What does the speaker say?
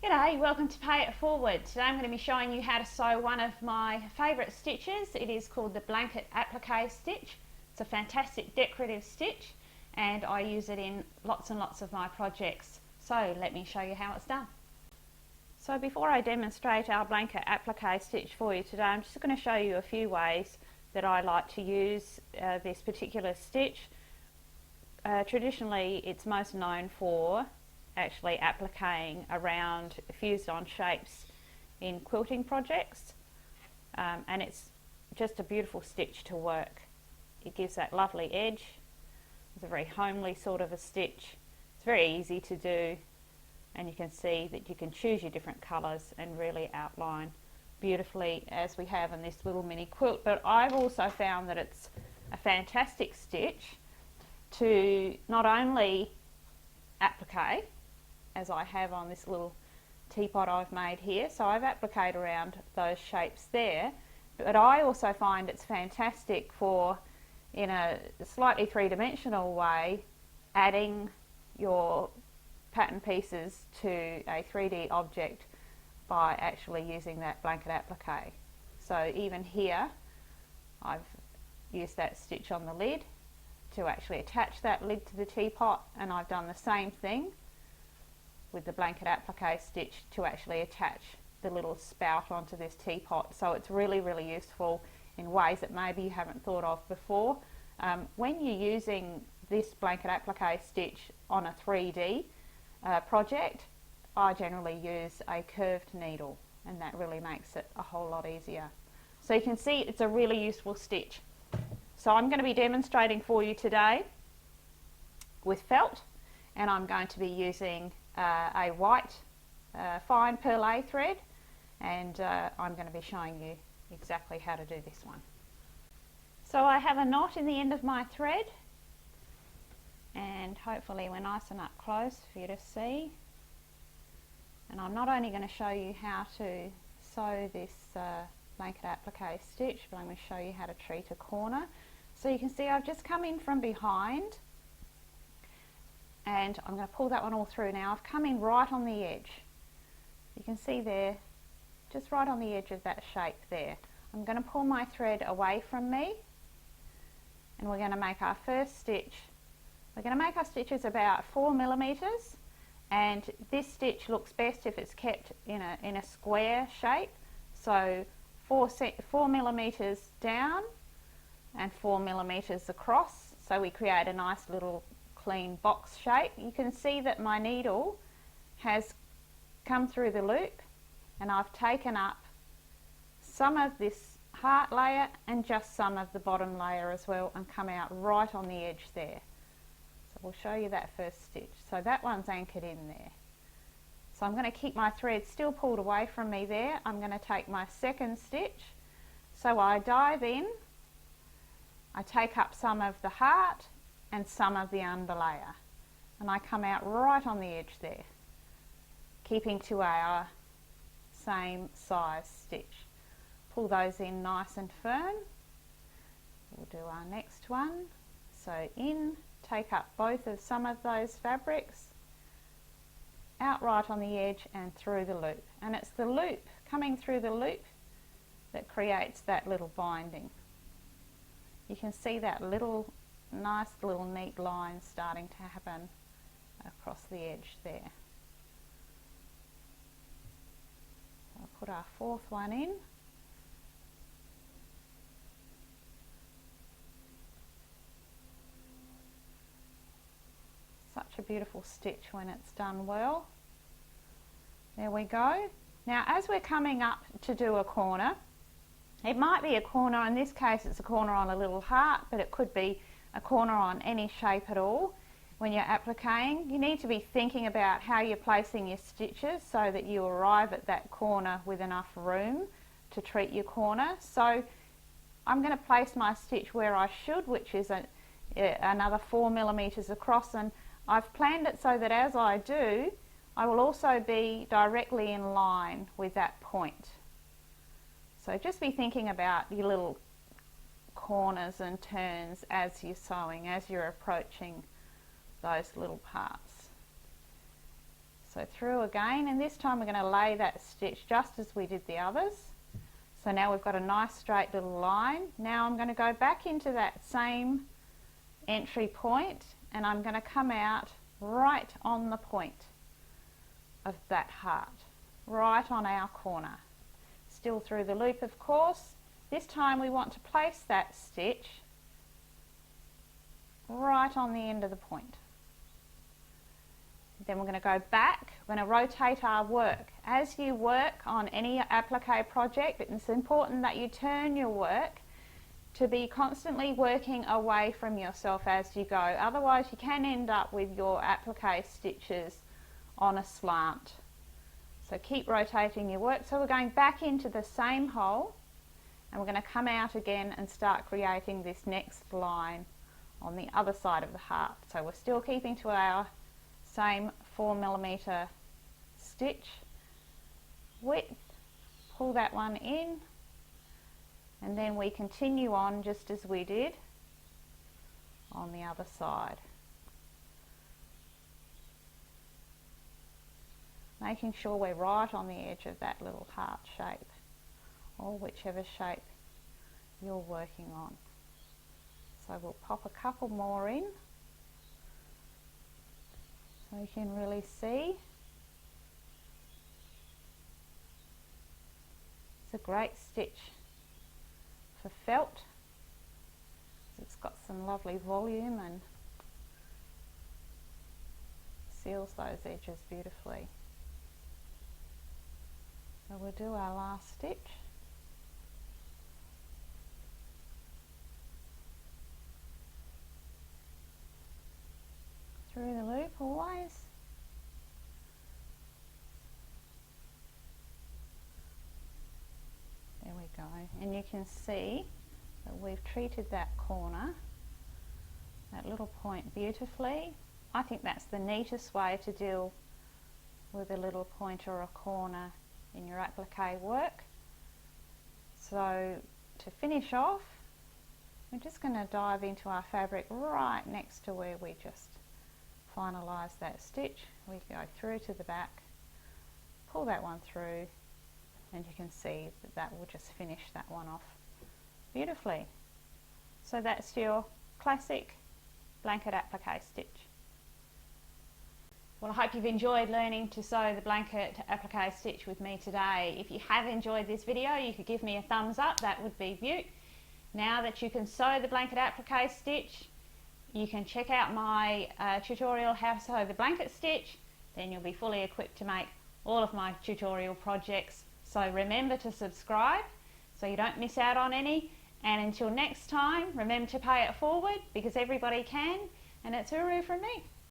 G'day, welcome to Pay It Forward. Today I'm going to be showing you how to sew one of my favourite stitches. It is called the blanket applique stitch. It's a fantastic decorative stitch and I use it in lots and lots of my projects. So let me show you how it's done. So before I demonstrate our blanket applique stitch for you today, I'm just going to show you a few ways that I like to use this particular stitch. Traditionally it's most known for actually appliquing around fused on shapes in quilting projects, and it's just a beautiful stitch to work. It gives that lovely edge. It's a very homely sort of a stitch. It's very easy to do, and you can see that you can choose your different colours and really outline beautifully as we have in this little mini quilt. But I've also found that it's a fantastic stitch to not only applique, as I have on this little teapot I've made here. So I've appliqued around those shapes there, but I also find it's fantastic for, in a slightly three-dimensional way, adding your pattern pieces to a 3D object by actually using that blanket applique. So even here I've used that stitch on the lid to actually attach that lid to the teapot, and I've done the same thing with the blanket applique stitch to actually attach the little spout onto this teapot. So it's really useful in ways that maybe you haven't thought of before. When you're using this blanket applique stitch on a 3D project, I generally use a curved needle, and that really makes it a whole lot easier. So you can see it's a really useful stitch. So I'm going to be demonstrating for you today with felt, and I'm going to be using a white fine perlé thread, and I'm going to be showing you exactly how to do this one. So I have a knot in the end of my thread, and hopefully we're nice and up close for you to see. And I'm not only going to show you how to sew this blanket applique stitch, but I'm going to show you how to treat a corner. So you can see I've just come in from behind, and I'm going to pull that one all through now. I've come in right on the edge. You can see there, just right on the edge of that shape there. I'm going to pull my thread away from me, and we're going to make our first stitch. We're going to make our stitches about 4 millimeters, and this stitch looks best if it's kept in a square shape. So 4 millimeters down and 4 millimeters across, so we create a nice little clean box shape. You can see that my needle has come through the loop, and I've taken up some of this heart layer and just some of the bottom layer as well, and come out right on the edge there. So we'll show you that first stitch. So that one's anchored in there. So I'm going to keep my thread still pulled away from me there. I'm going to take my second stitch. So I dive in, I take up some of the heart and some of the underlayer, and I come out right on the edge there, keeping to our same size stitch. Pull those in nice and firm. We'll do our next one. So in, take up some of those fabrics, out right on the edge and through the loop, and it's the loop coming through the loop that creates that little binding. You can see that nice little neat line starting to happen across the edge there. I'll put our fourth one in. Such a beautiful stitch when it's done well. There we go. Now as we're coming up to do a corner, it might be a corner, in this case it's a corner on a little heart, but it could be a corner on any shape at all. When you're appliquing, you need to be thinking about how you're placing your stitches so that you arrive at that corner with enough room to treat your corner. So I'm going to place my stitch where I should, which is another 4 millimeters across, and I've planned it so that as I do, I will also be directly in line with that point. So just be thinking about your little corners and turns as you're sewing, as you're approaching those little parts. So through again, and this time we're going to lay that stitch just as we did the others. So now we've got a nice straight little line. Now I'm going to go back into that same entry point, and I'm going to come out right on the point of that heart, right on our corner. Still through the loop, of course. This time we want to place that stitch right on the end of the point. Then we're going to go back, we're going to rotate our work. As you work on any applique project, it's important that you turn your work to be constantly working away from yourself as you go. Otherwise you can end up with your applique stitches on a slant. So keep rotating your work. So we're going back into the same hole, and we're going to come out again and start creating this next line on the other side of the heart. So we're still keeping to our same 4mm stitch width, pull that one in, and then we continue on just as we did on the other side, making sure we're right on the edge of that little heart shape, or whichever shape you're working on. So we'll pop a couple more in so you can really see. It's a great stitch for felt. It's got some lovely volume and seals those edges beautifully. So we'll do our last stitch. Through the loop always. There we go, and you can see that we've treated that corner, that little point, beautifully. I think that's the neatest way to deal with a little point or a corner in your applique work. So to finish off, we're just going to dive into our fabric right next to where we just finalize that stitch. We go through to the back, pull that one through, and you can see that that will just finish that one off beautifully. So that's your classic blanket applique stitch. Well, I hope you've enjoyed learning to sew the blanket applique stitch with me today. If you have enjoyed this video, you could give me a thumbs up, that would be beaut. Now that you can sew the blanket applique stitch, you can check out my tutorial how to sew the blanket stitch. Then you'll be fully equipped to make all of my tutorial projects. So remember to subscribe so you don't miss out on any. And until next time, remember to pay it forward, because everybody can, and it's hooroo from me.